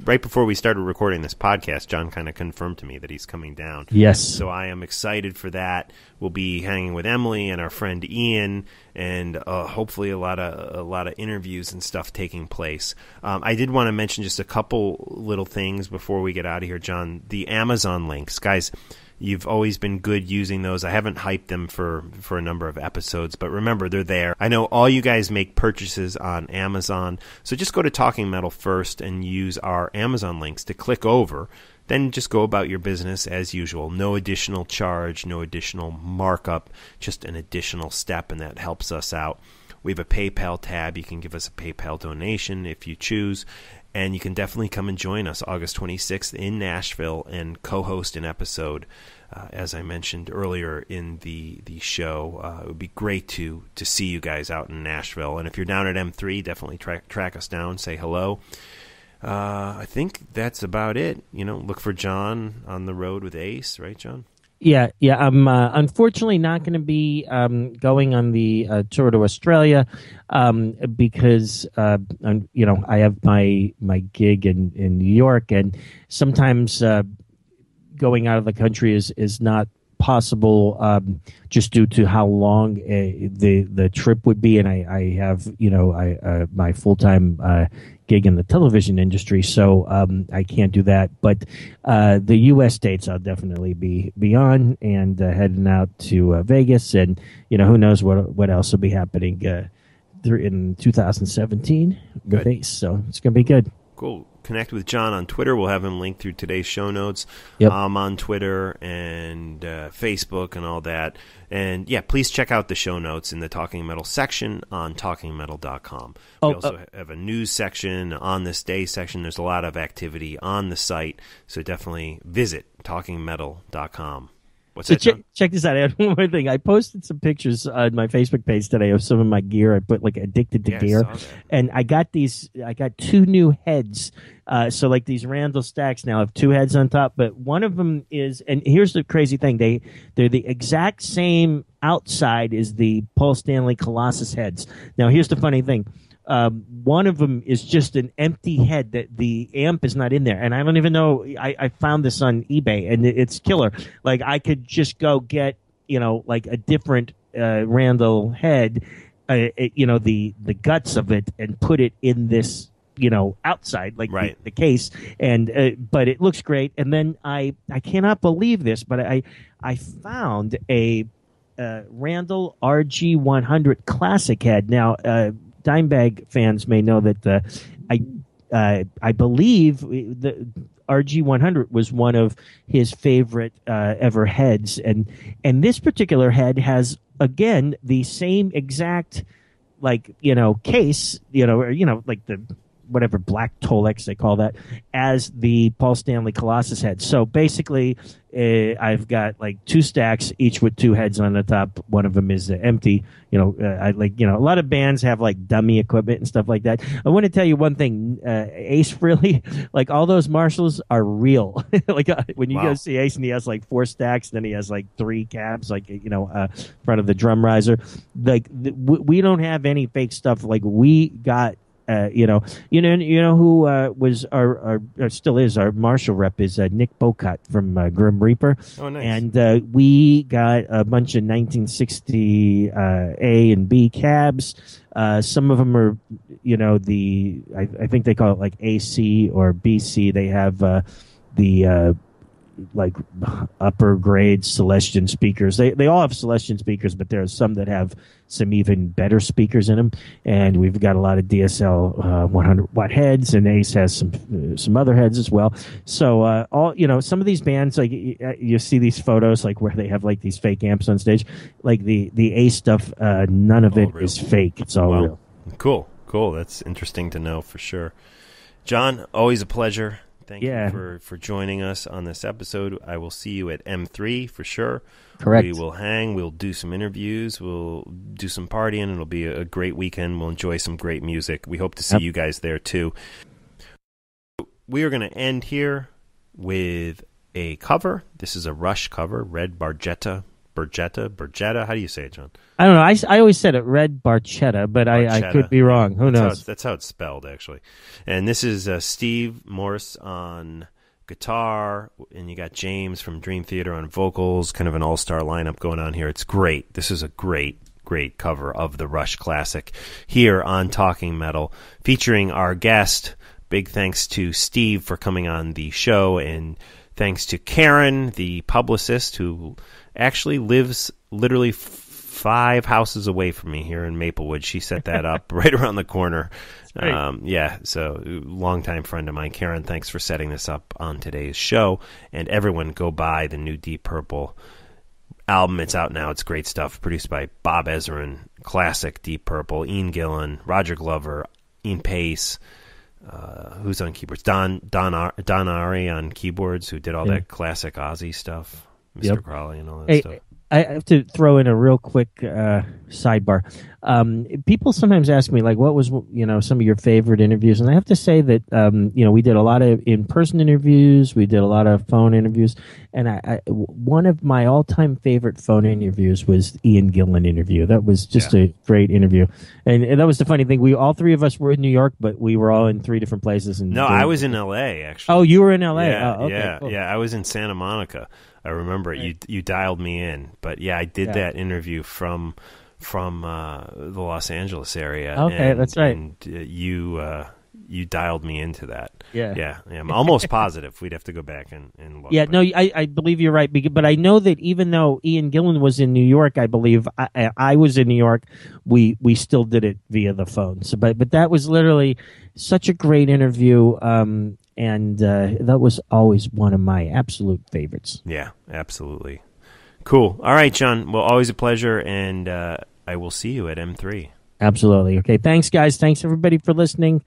right before we started recording this podcast, John kind of confirmed to me that he's coming down. Yes. So I am excited for that. We'll be hanging with Emily and our friend Ian, and hopefully a lot of interviews and stuff taking place. I did want to mention just a couple little things before we get out of here, John. The Amazon links, guys. You've always been good using those. I haven't hyped them for a number of episodes, but remember, they're there. I know all you guys make purchases on Amazon, so just go to Talking Metal first and use our Amazon links to click over. Then just go about your business as usual. No additional charge, no additional markup, just an additional step, and that helps us out. We have a PayPal tab. You can give us a PayPal donation if you choose. And you can definitely come and join us August 26th in Nashville and co-host an episode, as I mentioned earlier in the show. It would be great to see you guys out in Nashville. And if you're down at M3, definitely track us down, say hello. I think that's about it. Look for John on the road with Ace, right, John? Yeah. I'm unfortunately not going to be going on the tour to Australia because I have my gig in New York, and sometimes going out of the country is not possible just due to how long the trip would be, and I have my full-time gig in the television industry, so I can't do that. But the U.S. dates I'll definitely be on, and heading out to Vegas, and who knows what else will be happening in 2017 with Ace. So it's gonna be good. Cool. Connect with John on Twitter. We'll have him linked through today's show notes. Yep. I'm on Twitter and Facebook and all that. And, please check out the show notes in the Talking Metal section on talkingmetal.com. We also have a news section, on this day section. There's a lot of activity on the site, so definitely visit talkingmetal.com. What's that, John? Check this out. I had one more thing. I posted some pictures on my Facebook page today of some of my gear. I put addicted to gear, and I got two new heads. So these Randall stacks now have two heads on top, but one of them is, and here's the crazy thing, they're the exact same outside as the Paul Stanley Colossus heads. Now here's the funny thing. One of them is just an empty head that the amp is not in there, and I don't even know. I found this on eBay, and it's killer. I could just go get a different Randall head, the guts of it, and put it in this outside the case, and but it looks great. And then I cannot believe this, but I found a Randall RG100 classic head. Now Dimebag fans may know that I believe the RG100 was one of his favorite ever heads, and this particular head has again the same exact case, the whatever black Tolex they call that, as the Paul Stanley Colossus head. So basically, I've got two stacks, each with two heads on the top. One of them is empty. A lot of bands have dummy equipment and stuff like that. I want to tell you one thing, Ace really, all those Marshalls are real. When you go see Ace and he has 4 stacks, then he has 3 cabs, front of the drum riser. We don't have any fake stuff. We got. You know who was our still is our Marshall rep is Nick Bocat from Grim Reaper. Oh, nice. And we got a bunch of 1960 A and B cabs. Some of them are, I think they call it AC or BC. They have the upper grade Celestion speakers. They all have Celestion speakers, but there are some that have some even better speakers in them. And we've got a lot of DSL 100 watt heads, and Ace has some other heads as well. So some of these bands, you see these photos where they have these fake amps on stage, the Ace stuff. None of it is fake. It's all real. Cool. That's interesting to know for sure. John, always a pleasure. Thank you for joining us on this episode. I will see you at M3 for sure. Correct. We will hang. We'll do some interviews. We'll do some partying. It'll be a great weekend. We'll enjoy some great music. We hope to see you guys there too. We are going to end here with a cover. This is a Rush cover, Red Barchetta. How do you say it, John? I don't know. I always said it Red Barchetta, but I could be wrong. Who knows? That's how it's spelled, actually. And this is Steve Morse on guitar, and you got James from Dream Theater on vocals, kind of an all-star lineup going on here. It's great. This is a great cover of the Rush classic here on Talking Metal, featuring our guest. Big thanks to Steve for coming on the show, and thanks to Karen, the publicist, who actually lives literally 5 houses away from me here in Maplewood. She set that up right around the corner. So longtime friend of mine. Karen, thanks for setting this up on today's show. And everyone go buy the new Deep Purple album. It's out now. It's great stuff. Produced by Bob Ezrin, classic Deep Purple, Ian Gillan, Roger Glover, Ian Pace. Who's on keyboards? Don Ari on keyboards, who did all that classic Ozzy stuff. Mr. Crowley and all that stuff. I have to throw in a real quick sidebar. People sometimes ask me, like, what was some of your favorite interviews? And I have to say that we did a lot of in-person interviews, we did a lot of phone interviews, and one of my all-time favorite phone interviews was Ian Gillan interview. That was just a great interview, and that was the funny thing. All 3 of us were in New York, but we were all in 3 different places. No, I was in L.A. actually. Oh, you were in L.A. Yeah, okay, cool. I was in Santa Monica. I remember it. You dialed me in, but I did that interview from the Los Angeles area. Okay, that's right. And you dialed me into that. Yeah. I'm almost positive. We'd have to go back and look. Yeah, no, I believe you're right. But I know that even though Ian Gillan was in New York, I believe I was in New York. We still did it via the phone. So, but that was literally such a great interview. And that was always one of my absolute favorites. Yeah, absolutely. Cool. All right, John. Well, always a pleasure, and I will see you at M3. Absolutely. Okay, thanks, guys. Thanks, everybody, for listening.